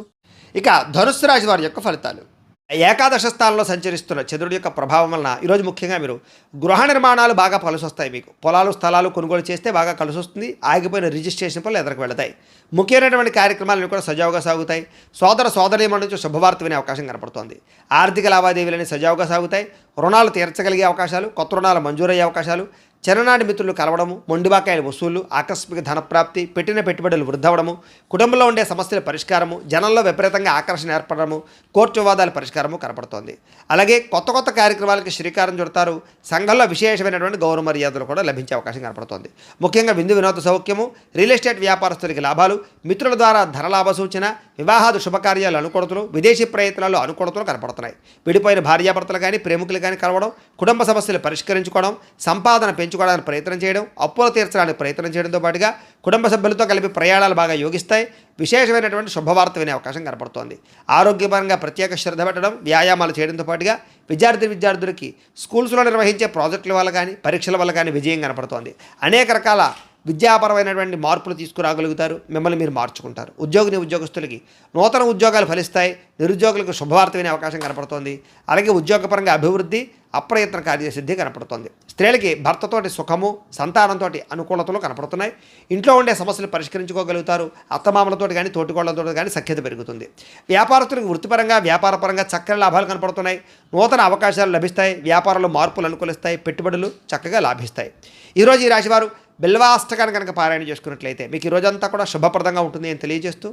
ఇక ధనుస్సు రాశి వారి యొక్క ఫలితాలు. ఏకాదశ స్థానంలో సంచరిస్తున్న చంద్రుడి యొక్క ప్రభావం వలన ఈరోజు ముఖ్యంగా మీరు గృహ నిర్మాణాలు బాగా కలిసి వస్తాయి. మీకు పొలాలు, స్థలాలు కొనుగోలు చేస్తే బాగా కలిసి వస్తుంది. ఆగిపోయిన రిజిస్ట్రేషన్ పనులు ఎదురుకు వెళతాయి. ముఖ్యమైనటువంటి కార్యక్రమాలను కూడా సజావుగా సాగుతాయి. సోదరీమణుల నుంచి శుభవార్త వినే అవకాశం కనపడుతోంది. ఆర్థిక లావాదేవీలని సజావుగా సాగుతాయి. రుణాలు తీర్చగలిగే అవకాశాలు, కొత్త రుణాలు మంజూరయ్యే అవకాశాలు, చిన్ననాటి మిత్రులు కలవడము, మొండిబాకాయల వసూళ్లు, ఆకస్మిక ధనప్రాప్తి, పెట్టిన పెట్టుబడులు వృద్ధవడము, కుటుంబంలో ఉండే సమస్యల పరిష్కారము, జనంలో విపరీతంగా ఆకర్షణ ఏర్పడము, కోర్టు వివాదాల పరిష్కారము కనపడుతోంది. అలాగే కొత్త కార్యక్రమాలకి శ్రీకారం చుడతారు. సంఘంలో విశేషమైనటువంటి గౌరవ మర్యాదలు కూడా లభించే అవకాశం కనపడుతోంది. ముఖ్యంగా వినోద సౌఖ్యము, రియల్ ఎస్టేట్ వ్యాపారస్తులకి లాభాలు, మిత్రుల ద్వారా ధనలాభ సూచన, వివాహాది శుభకార్యాలు అనుకూలతలు, విదేశీ ప్రయత్నాలు అనుకూలతలు కనపడుతున్నాయి. విడిపోయిన భార్యాభర్తలు కానీ, ప్రేమికులు కానీ కలవడం, కుటుంబ సమస్యలు పరిష్కరించుకోవడం, సంపాదన పెంచుకోవడానికి ప్రయత్నం చేయడం, అప్పులు తీర్చడానికి ప్రయత్నం చేయడంతో పాటుగా కుటుంబ సభ్యులతో కలిపి ప్రయాణాలు బాగా యోగిస్తాయి. విశేషమైనటువంటి శుభవార్త వినే అవకాశం కనపడుతోంది. ఆరోగ్యపరంగా ప్రత్యేక శ్రద్ధ పెట్టడం, వ్యాయామాలు చేయడంతో పాటుగా విద్యార్థులకి స్కూల్స్లో నిర్వహించే ప్రాజెక్టుల వల్ల కానీ, పరీక్షల వల్ల కానీ విజయం కనపడుతోంది. అనేక రకాల విద్యాపరమైనటువంటి మార్పులు తీసుకురాగలుగుతారు. మిమ్మల్ని మీరు మార్చుకుంటారు. ఉద్యోగస్తులకి నూతన ఉద్యోగాలు ఫలిస్తాయి. నిరుద్యోగులకు శుభవార్త వినే అవకాశం కనపడుతోంది. అలాగే ఉద్యోగపరంగా అభివృద్ధి, అప్రయత్న కార్యసిద్ధి కనపడుతోంది. స్త్రీలకి భర్తతోటి సుఖము, సంతానంతో అనుకూలతలు కనపడుతున్నాయి. ఇంట్లో ఉండే సమస్యలు పరిష్కరించుకోగలుగుతారు. అత్తమామలతో కానీ, తోటికోళ్లతో కానీ సఖ్యత పెరుగుతుంది. వ్యాపారస్తులకు వృత్తిపరంగా, వ్యాపారపరంగా చక్కని లాభాలు కనపడుతున్నాయి. నూతన అవకాశాలు లభిస్తాయి. వ్యాపారంలో మార్పులు అనుకూలిస్తాయి. పెట్టుబడులు చక్కగా లాభిస్తాయి. ఈరోజు ఈ రాశివారు బిల్వాష్టకాన్ని కనుక పారాయణ చేసుకున్నట్లయితే మీకు ఈ రోజంతా కూడా శుభప్రదంగా ఉంటుంది అని తెలియజేస్తూ,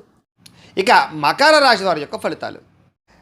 ఇక మకర రాశి వారి యొక్క ఫలితాలు.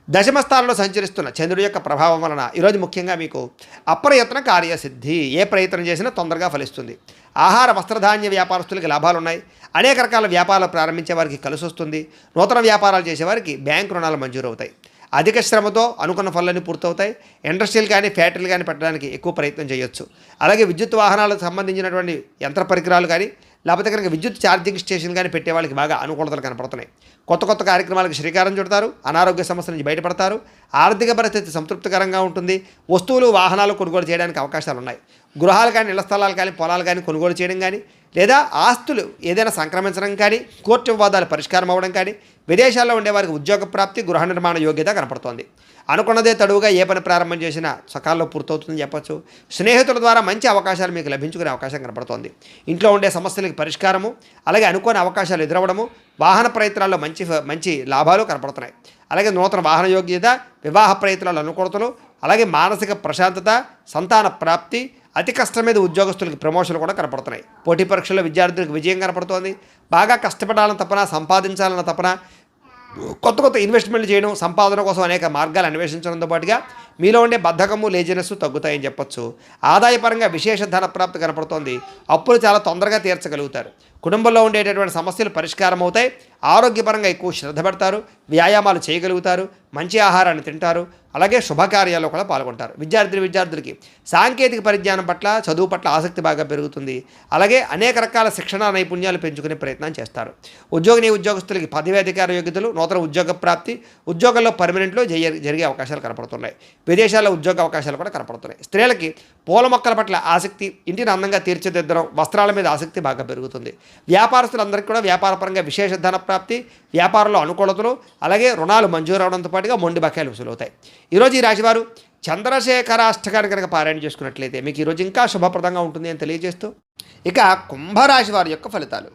దశమ స్థానంలో సంచరిస్తున్న చంద్రుడి యొక్క ప్రభావం వలన ఈరోజు ముఖ్యంగా మీకు అప్రయత్న కార్యసిద్ధి. ఏ ప్రయత్నం చేసినా తొందరగా ఫలిస్తుంది. ఆహార వస్త్రధాన్య వ్యాపారస్తులకి లాభాలు ఉన్నాయి. అనేక రకాల వ్యాపారాలు ప్రారంభించే వారికి కలిసి వస్తుంది. నూతన వ్యాపారాలు చేసేవారికి బ్యాంకు రుణాలు మంజూరు అవుతాయి. అధిక శ్రమతో అనుకున్న పనులన్నీ పూర్తవుతాయి. ఇండస్ట్రీలు కానీ ఫ్యాక్టరీలు కానీ పెట్టడానికి ఎక్కువ ప్రయత్నం చేయొచ్చు. అలాగే విద్యుత్ వాహనాలకు సంబంధించినటువంటి యంత్ర పరికరాలు కానీ లేకపోతే కనుక విద్యుత్ ఛార్జింగ్ స్టేషన్ కానీ పెట్టే వాళ్ళకి బాగా అనుకూలతలు కనపడుతున్నాయి. కొత్త కార్యక్రమాలకు శ్రీకారం చుడతారు. అనారోగ్య సమస్యల నుంచి బయటపడతారు. ఆర్థిక పరిస్థితి సంతృప్తికరంగా ఉంటుంది. వస్తువులు వాహనాలు కొనుగోలు చేయడానికి అవకాశాలు ఉన్నాయి. గృహాలు కానీ ఇళ్ల స్థలాలు కానీ పొలాలు కానీ కొనుగోలు చేయడం కానీ లేదా ఆస్తులు ఏదైనా సంక్రమించడం కానీ కోర్టు వివాదాలు పరిష్కారం అవ్వడం కానీ విదేశాల్లో ఉండేవారికి ఉద్యోగ ప్రాప్తి గృహ నిర్మాణ యోగ్యత కనపడుతోంది. అనుకున్నదే తడువుగా ఏ పని ప్రారంభం చేసినా సకాలంలో పూర్తవుతుందని చెప్పచ్చు. స్నేహితుల ద్వారా మంచి అవకాశాలు మీకు లభించుకునే అవకాశం కనపడుతోంది. ఇంట్లో ఉండే సమస్యలకు పరిష్కారము అలాగే అనుకోని అవకాశాలు ఎదురవ్వడము వాహన ప్రయత్నాల్లో మంచి లాభాలు కనపడుతున్నాయి. అలాగే నూతన వాహన యోగ్యత వివాహ ప్రయత్నాలు అనుకూలతలు అలాగే మానసిక ప్రశాంతత సంతాన ప్రాప్తి అతి కష్టం మీద ఉద్యోగస్తులకు ప్రమోషన్లు కూడా కనపడుతున్నాయి. పోటీ పరీక్షల్లో విద్యార్థులకు విజయం కనపడుతోంది. బాగా కష్టపడాలన్న తపన సంపాదించాలన్న తపన కొత్త ఇన్వెస్ట్మెంట్లు చేయడం సంపాదన కోసం అనేక మార్గాలు అన్వేషించడంతో పాటుగా మీలో ఉండే బద్ధకము లేజినెస్ తగ్గుతాయని చెప్పొచ్చు. ఆదాయపరంగా విశేష ధన ప్రాప్తి కనపడుతోంది. అప్పులు చాలా తొందరగా తీర్చగలుగుతారు. కుటుంబంలో ఉండేటటువంటి సమస్యలు పరిష్కారం అవుతాయి. ఆరోగ్యపరంగా ఎక్కువ శ్రద్ధ పెడతారు. వ్యాయామాలు చేయగలుగుతారు. మంచి ఆహారాన్ని తింటారు. అలాగే శుభకార్యాల్లో కూడా పాల్గొంటారు. విద్యార్థులకి సాంకేతిక పరిజ్ఞానం పట్ల చదువు పట్ల ఆసక్తి బాగా పెరుగుతుంది. అలాగే అనేక రకాల శిక్షణ నైపుణ్యాలు పెంచుకునే ప్రయత్నం చేస్తారు. ఉద్యోగస్తులకి పదవి అధికార యోగ్యతలు నూతన ఉద్యోగ ప్రాప్తి ఉద్యోగంలో పర్మనెంట్లో జరిగే అవకాశాలు కనపడుతున్నాయి. విదేశాల్లో ఉద్యోగ అవకాశాలు కూడా కనపడుతున్నాయి. స్త్రీలకి పూల మొక్కల పట్ల ఆసక్తి ఇంటిని అందంగా తీర్చిదిద్దడం వస్త్రాల మీద ఆసక్తి బాగా పెరుగుతుంది. వ్యాపారస్తులందరికీ కూడా వ్యాపారపరంగా విశేష ధన ప్రాప్తి వ్యాపారంలో అనుకూలతలు అలాగే రుణాలు మంజూరు అవడంతో పాటుగా మొండి బకాయిలు వసూలవుతాయి. ఈరోజు ఈ రాశివారు చంద్రశేఖరాష్టకాన్ని కనుక పారాయణ చేసుకున్నట్లయితే మీకు ఈరోజు ఇంకా శుభప్రదంగా ఉంటుంది అని తెలియజేస్తూ ఇక కుంభరాశి వారి యొక్క ఫలితాలు.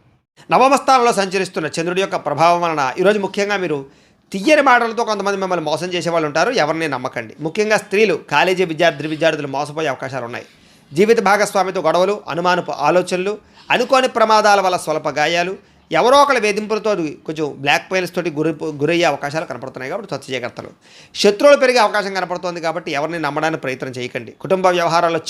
నవమ స్థానంలో సంచరిస్తున్న చంద్రుడి యొక్క ప్రభావం వలన ఈరోజు ముఖ్యంగా మీరు తియ్యని మాటలతో కొంతమంది మిమ్మల్ని మోసం చేసే వాళ్ళు ఉంటారు. ఎవరిని నమ్మకండి. ముఖ్యంగా స్త్రీలు కాలేజీ విద్యార్థులు మోసపోయే అవకాశాలు ఉన్నాయి. జీవిత భాగస్వామితో గొడవలు అనుమానపు ఆలోచనలు అనుకోని ప్రమాదాల వల్ల స్వల్ప గాయాలు ఎవరో ఒకళ్ళ వేధింపులతో కొంచెం బ్లాక్ మెయిల్స్ తోటి గురయ్యే అవకాశాలు కనపడుతున్నాయి. కాబట్టి స్వచ్ఛజాగ్రత్తలు శత్రువులు పెరిగే అవకాశం కనపడుతోంది. కాబట్టి ఎవరిని నమ్మడానికి ప్రయత్నం చేయకండి. కుటుంబ వ్యవహారాల్లో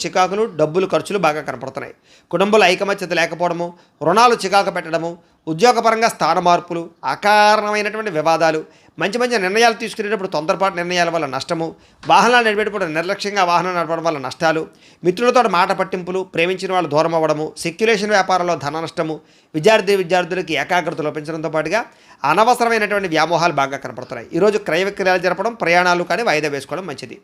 చికాకులు డబ్బులు ఖర్చులు బాగా కనపడుతున్నాయి. కుటుంబంలో ఐకమత్యత లేకపోవడము రుణాలు చికాకు పెట్టడము ఉద్యోగపరంగా స్థాన మార్పులు అకారణమైనటువంటి వివాదాలు మంచి నిర్ణయాలు తీసుకునేటప్పుడు తొందరపాటు నిర్ణయాల వల్ల నష్టము వాహనాలు నడిపేటప్పుడు నిర్లక్ష్యంగా వాహనం నడపడం వల్ల నష్టాలు మిత్రులతో మాట పట్టింపులు ప్రేమించిన వాళ్ళు దూరం అవ్వడము సెక్యులేషన్ వ్యాపారంలో ధన నష్టము విద్యార్థులకి ఏకాగ్రత లోపించడంతో పాటుగా అనవసరమైనటువంటి వ్యామోహాలు బాగా కనపడుతున్నాయి. ఈరోజు క్రయ విక్రయాలు జరపడం ప్రయాణాలు కానీ వాయిదా వేసుకోవడం మంచిది.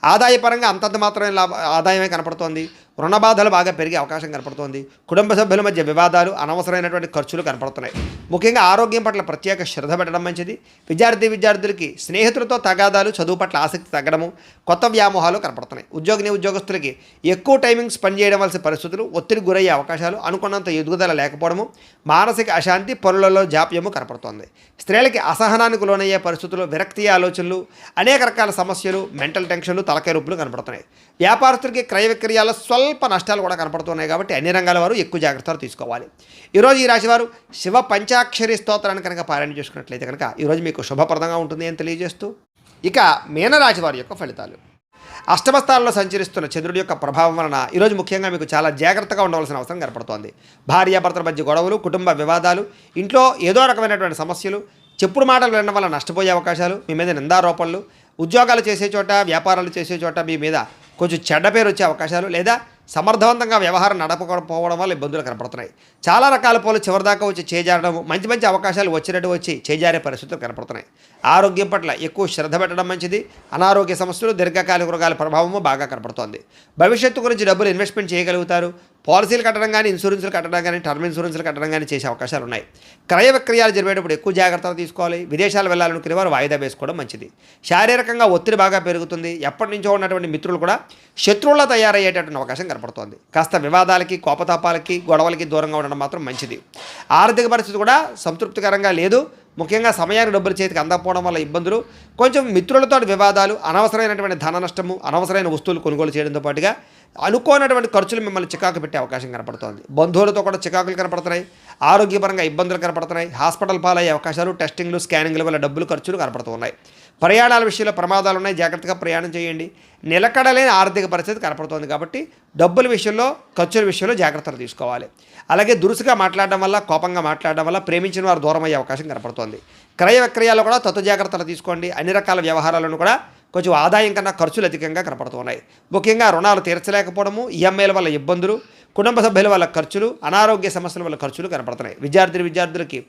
ఆదాయపరంగా అంతంత మాత్రమే ఆదాయమే కనపడుతోంది. రుణ బాధలు బాగా పెరిగే అవకాశం కనపడుతోంది. కుటుంబ సభ్యుల మధ్య వివాదాలు అనవసరమైనటువంటి ఖర్చులు కనపడుతున్నాయి. ముఖ్యంగా ఆరోగ్యం పట్ల ప్రత్యేక శ్రద్ధ పెట్టడం మంచిది. విద్యార్థులకి స్నేహితులతో తగాదాలు చదువు పట్ల ఆసక్తి తగ్గడము కొత్త వ్యామోహాలు కనపడుతున్నాయి. ఉద్యోగస్తులకి ఎక్కువ టైమింగ్ స్పెండ్ చేయడం వలసిన పరిస్థితులు ఒత్తిడి గురయ్యే అవకాశాలు అనుకున్నంత ఎదుగుదల లేకపోవడము మానసిక అశాంతి పనులలో జాప్యము కనపడుతోంది. స్త్రీలకి అసహనానికి లోనయ్యే పరిస్థితులు విరక్తి ఆలోచనలు అనేక రకాల సమస్యలు మెంటల్ టెన్షన్లు తలకాయ రూపులు కనపడుతున్నాయి. వ్యాపారస్తులకి క్రయ విక్రయాల్లో స్వల్ప నష్టాలు కూడా కనపడుతున్నాయి. కాబట్టి అన్ని రంగాల వారు ఎక్కువ జాగ్రత్తలు తీసుకోవాలి. ఈరోజు ఈ రాశివారు శివ పంచాక్షరి స్తోత్రాన్ని కనుక పారాయణ చేసుకున్నట్లయితే కనుక ఈరోజు మీకు శుభప్రదంగా ఉంటుంది అని తెలియజేస్తూ ఇక మీనరాశి వారి యొక్క ఫలితాలు. అష్టమ స్థానంలో సంచరిస్తున్న చంద్రుడి యొక్క ప్రభావం వలన ఈరోజు ముఖ్యంగా మీకు చాలా జాగ్రత్తగా ఉండవలసిన అవసరం కనపడుతోంది. భార్యాభర్తల మధ్య గొడవలు కుటుంబ వివాదాలు ఇంట్లో ఏదో రకమైనటువంటి సమస్యలు చెప్పుడు మాటలు వినడం వల్ల నష్టపోయే అవకాశాలు మీ మీద నిందారోపణలు ఉద్యోగాలు చేసే చోట వ్యాపారాలు చేసే చోట మీ మీద కొంచెం చెడ్డ పేరు వచ్చే అవకాశాలు లేదా సమర్థవంతంగా వ్యవహారం నడపకపోవడం వల్ల ఇబ్బందులు కనపడుతున్నాయి. చాలా రకాల పూలు చివరిదాకా వచ్చి చేజారడం మంచి అవకాశాలు వచ్చినట్టు వచ్చి చేజారే పరిస్థితులు కనపడుతున్నాయి. ఆరోగ్యం పట్ల ఎక్కువ శ్రద్ధ పెట్టడం మంచిది. అనారోగ్య సమస్యలు దీర్ఘకాలిక రోగాల ప్రభావము బాగా కనపడుతోంది. భవిష్యత్తు గురించి డబ్బులు ఇన్వెస్ట్మెంట్ చేయగలుగుతారు. పాలసీలు కట్టడం కానీ ఇన్సూరెన్స్లు కట్టడం కానీ టర్మ్ ఇన్సూరెన్స్లు కట్టడం కానీ చేసే అవకాశాలు ఉన్నాయి. క్రయ విక్రయాలు జరిపేటప్పుడు ఎక్కువ జాగ్రత్తలు తీసుకోవాలి. విదేశాలు వెళ్ళాలనుకునే వారు వాయిదా వేసుకోవడం మంచిది. శారీరకంగా ఒత్తిడి బాగా పెరుగుతుంది. ఎప్పటి నుంచో ఉన్నటువంటి మిత్రులు కూడా శత్రువులా తయారయ్యేటటువంటి అవకాశం కనపడుతోంది. కాస్త వివాదాలకి కోపతాపాలకి గొడవలకి దూరంగా ఉండడం మాత్రం మంచిది. ఆర్థిక పరిస్థితి కూడా సంతృప్తికరంగా లేదు. ముఖ్యంగా సమయానికి డబ్బులు చేతికి అందకపోవడం వల్ల ఇబ్బందులు కొంచెం మిత్రులతో వివాదాలు అనవసరమైనటువంటి ధన నష్టము అనవసరమైన వస్తువులు కొనుగోలు చేయడంతో పాటుగా అనుకోనటువంటి ఖర్చులు మిమ్మల్ని చికాకు పెట్టే అవకాశం కనపడుతోంది. బంధువులతో కూడా చికాకులు కనపడుతున్నాయి. ఆరోగ్యపరంగా ఇబ్బందులు కనపడుతున్నాయి. హాస్పిటల్ పాలయ్యే అవకాశాలు టెస్టింగ్లు స్కానింగ్ల వల్ల డబ్బులు ఖర్చులు కనపడుతున్నాయి. ప్రయాణాల విషయంలో ప్రమాదాలు ఉన్నాయి, జాగ్రత్తగా ప్రయాణం చేయండి. నిలకడలేని ఆర్థిక పరిస్థితి కనపడుతోంది కాబట్టి డబ్బుల విషయంలో, ఖర్చుల విషయంలో జాగ్రత్తలు తీసుకోవాలి. అలాగే దురుసుగా మాట్లాడడం వల్ల, కోపంగా మాట్లాడడం వల్ల ప్రేమించిన వారు దూరం అయ్యే అవకాశం కనపడుతోంది. క్రయ విక్రయాల్లో కూడా తత్వ జాగ్రత్తలు తీసుకోండి. అన్ని రకాల వ్యవహారాలను కూడా కొంచెం ఆదాయం కన్నా ఖర్చులు అధికంగా కనపడుతున్నాయి. ముఖ్యంగా రుణాలు తీర్చలేకపోవడము, ఈఎంఐల వల్ల ఇబ్బందులు, కుటుంబ సభ్యుల వల్ల ఖర్చులు, అనారోగ్య సమస్యల వల్ల ఖర్చులు కనపడుతున్నాయి. విద్యార్థులకి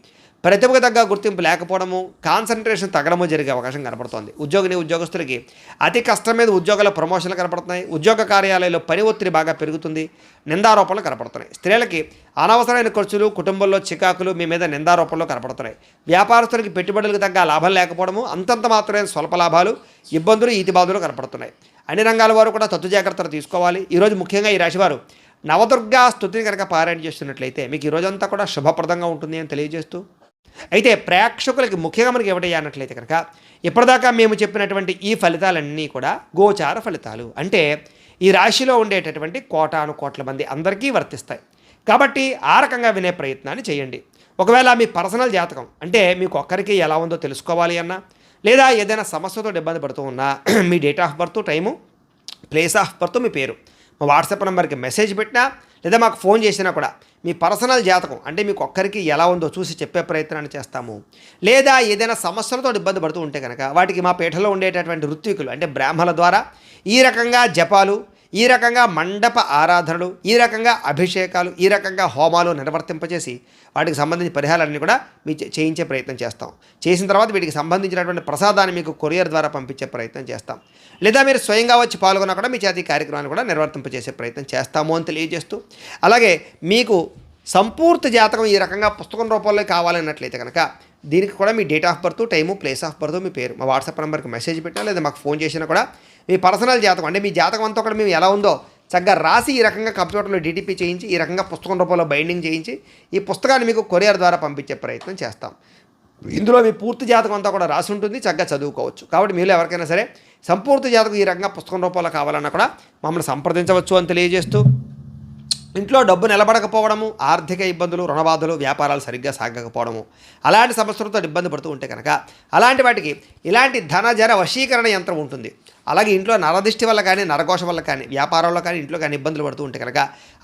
ప్రతిభకు తగ్గ గుర్తింపు లేకపోవడము, కాన్సన్ట్రేషన్ తగ్గడము జరిగే అవకాశం కనపడుతోంది. ఉద్యోగస్తులకి అతి కష్టం మీద ఉద్యోగాల ప్రమోషన్లు కనపడుతున్నాయి. ఉద్యోగ కార్యాలయంలో పని ఒత్తిడి బాగా పెరుగుతుంది. నిందారోపణలు కనపడుతున్నాయి. స్త్రీలకి అనవసరమైన ఖర్చులు, కుటుంబంలో చికాకులు మీ మీద నిందారోపణలు కనపడుతున్నాయి. వ్యాపారస్తులకి పెట్టుబడులకు తగ్గ లాభం లేకపోవడము, అంతంత మాత్రమే స్వల్ప లాభాలు, ఇబ్బందులు, ఈతిబాధలు కనపడుతున్నాయి. అన్ని రంగాల వారు కూడా తత్వ జాగ్రత్తలు తీసుకోవాలి. ఈరోజు ముఖ్యంగా ఈ రాశివారు నవదుర్గా స్తుతిని కనుక పారాయణ చేస్తున్నట్లయితే మీకు ఈ రోజంతా కూడా శుభప్రదంగా ఉంటుంది అని తెలియజేస్తూ, అయితే ప్రేక్షకులకి ముఖ్యంగా మనకి ఎవడయ్యా అన్నట్లయితే కనుక ఇప్పటిదాకా మేము చెప్పినటువంటి ఈ ఫలితాలన్నీ కూడా గోచార ఫలితాలు, అంటే ఈ రాశిలో ఉండేటటువంటి కోటాను కోట్ల మంది అందరికీ వర్తిస్తాయి. కాబట్టి ఆ రకంగా వినే ప్రయత్నాన్ని చేయండి. ఒకవేళ మీ పర్సనల్ జాతకం అంటే మీకు ఒక్కరికి ఎలా ఉందో తెలుసుకోవాలి అన్నా, లేదా ఏదైనా సమస్యతో ఇబ్బంది పడుతూ ఉన్నా మీ date of birth, time, place of birth, మీ పేరు మా వాట్సాప్ నెంబర్కి మెసేజ్ పెట్టినా లేదా మాకు ఫోన్ చేసినా కూడా మీ పర్సనల్ జాతకం అంటే మీకు ఒక్కరికి ఎలా ఉందో చూసి చెప్పే ప్రయత్నాన్ని చేస్తాము. లేదా ఏదైనా సమస్యలతో ఇబ్బంది పడుతూ ఉంటే కనుక వాటికి మా పీఠలో ఉండేటటువంటి ఋత్వికులు అంటే బ్రాహ్మణుల ద్వారా ఈ రకంగా జపాలు, ఈ రకంగా మండప ఆరాధనలు, ఈ రకంగా అభిషేకాలు, ఈ రకంగా హోమాలు నిర్వర్తింపజేసి వాటికి సంబంధించిన పరిహారాలన్నీ కూడా మీ చేయించే ప్రయత్నం చేస్తాం. చేసిన తర్వాత వీటికి సంబంధించినటువంటి ప్రసాదాన్ని మీకు కొరియర్ ద్వారా పంపించే ప్రయత్నం చేస్తాం. లేదా మీరు స్వయంగా వచ్చి పాల్గొన్నా కూడా మీ చేతి కార్యక్రమాన్ని కూడా నిర్వర్తింపజేసే ప్రయత్నం చేస్తాము అని తెలియజేస్తూ, అలాగే మీకు సంపూర్తి జాతకం ఈ రకంగా పుస్తకం రూపంలో కావాలన్నట్లయితే కనుక దీనికి కూడా మీ date of birth, time, place of birth, మీ పేరు మా వాట్సాప్ నెంబర్కి మెసేజ్ పెట్టినా లేదా మాకు ఫోన్ చేసినా కూడా మీ పర్సనల్ జాతకం అంటే మీ జాతకం అంతా కూడా మేము ఎలా ఉందో చక్కగా రాసి ఈ రకంగా కంప్యూటర్లో డీటీపీ చేయించి ఈ రకంగా పుస్తకం రూపంలో బైండింగ్ చేయించి ఈ పుస్తకాన్ని మీకు కొరియర్ ద్వారా పంపించే ప్రయత్నం చేస్తాం. ఇందులో మీ పూర్తి జాతకం అంతా కూడా రాసి ఉంటుంది, చక్కగా చదువుకోవచ్చు. కాబట్టి మీరు ఎవరికైనా సరే సంపూర్తి జాతకం ఈ రకంగా పుస్తకం రూపంలో కావాలన్నా కూడా మమ్మల్ని సంప్రదించవచ్చు అని తెలియజేస్తూ, ఇంట్లో డబ్బు నిలబడకపోవడము, ఆర్థిక ఇబ్బందులు, రుణబాధలు, వ్యాపారాలు సరిగ్గా సాగకపోవడము, అలాంటి సమస్యలతో ఇబ్బంది పడుతూ ఉంటే కనుక అలాంటి వాటికి ఇలాంటి ధనజర వశీకరణ యంత్రం ఉంటుంది. అలాగే ఇంట్లో నరదిష్టి వల్ల కానీ, నరఘోష వల్ల కానీ, వ్యాపారంలో కానీ, ఇంట్లో కానీ ఇబ్బందులు పడుతూ ఉంటే కనుక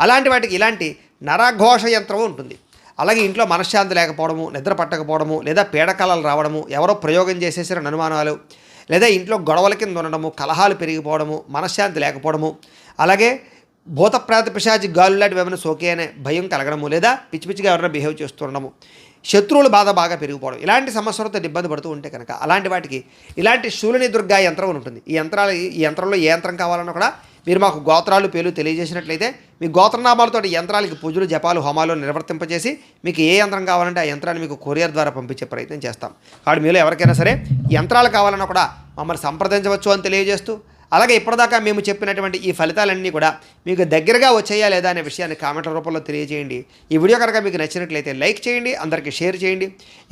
అలాంటి వాటికి ఇలాంటి నరఘోష యంత్రం ఉంటుంది. అలాగే ఇంట్లో మనశ్శాంతి లేకపోవడము, నిద్ర పట్టకపోవడము, లేదా పీడకలలు రావడము, ఎవరో ప్రయోగం చేసేసిన అనుమానాలు, లేదా ఇంట్లో గొడవల కింద ఉండడము, కలహాలు పెరిగిపోవడము, మనశ్శాంతి లేకపోవడము, అలాగే భూతప్రాత పిశాచి గాలు లాంటివి ఏమైనా సోకే అనే భయం కలగడము, లేదా పిచ్చి పిచ్చిగా ఎవరైనా బిహేవ్ చేస్తూ ఉండడము, శత్రువుల బాధ బాగా పెరిగిపోవడం, ఇలాంటి సమస్యలతో ఇబ్బంది పడుతూ ఉంటే కనుక అలాంటి వాటికి ఇలాంటి శూలిని దుర్గా యంత్రం ఉంటుంది. ఈ యంత్రంలో ఏ యంత్రం కావాలన్నా కూడా మీరు మాకు గోత్రాలు, పేర్లు తెలియజేసినట్లయితే మీ గోత్రనామాలతో యంత్రాలకి పూజలు, జపాలు, హోమాలు నిర్వర్తింపజేసి మీకు ఏ యంత్రం కావాలంటే ఆ యంత్రాన్ని మీకు కొరియర్ ద్వారా పంపించే ప్రయత్నం చేస్తాం. కాబట్టి మీలో ఎవరికైనా సరే యంత్రాలు కావాలన్నా కూడా మమ్మల్ని సంప్రదించవచ్చు అని తెలియజేస్తూ, అలాగే ఇప్పటిదాకా మేము చెప్పినటువంటి ఈ ఫలితాలన్నీ కూడా మీకు దగ్గరగా వచ్చాయా లేదా అనే విషయాన్ని కామెంట్ల రూపంలో తెలియజేయండి. ఈ వీడియో కనుక మీకు నచ్చినట్లయితే లైక్ చేయండి, అందరికీ షేర్ చేయండి.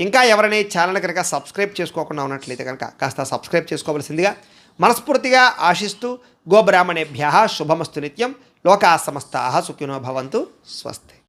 ఇంకా ఎవరైనా ఛానల్ కనుక సబ్స్క్రైబ్ చేసుకోకుండా ఉన్నట్లయితే కనుక కాస్త సబ్స్క్రైబ్ చేసుకోవాల్సిందిగా మనస్ఫూర్తిగా ఆశిస్తూ, గోబ్రాహ్మణేభ్యః శుభమస్తు నిత్యం, లోకా సమస్తాః సుఖినో భవంతు, స్వస్తి.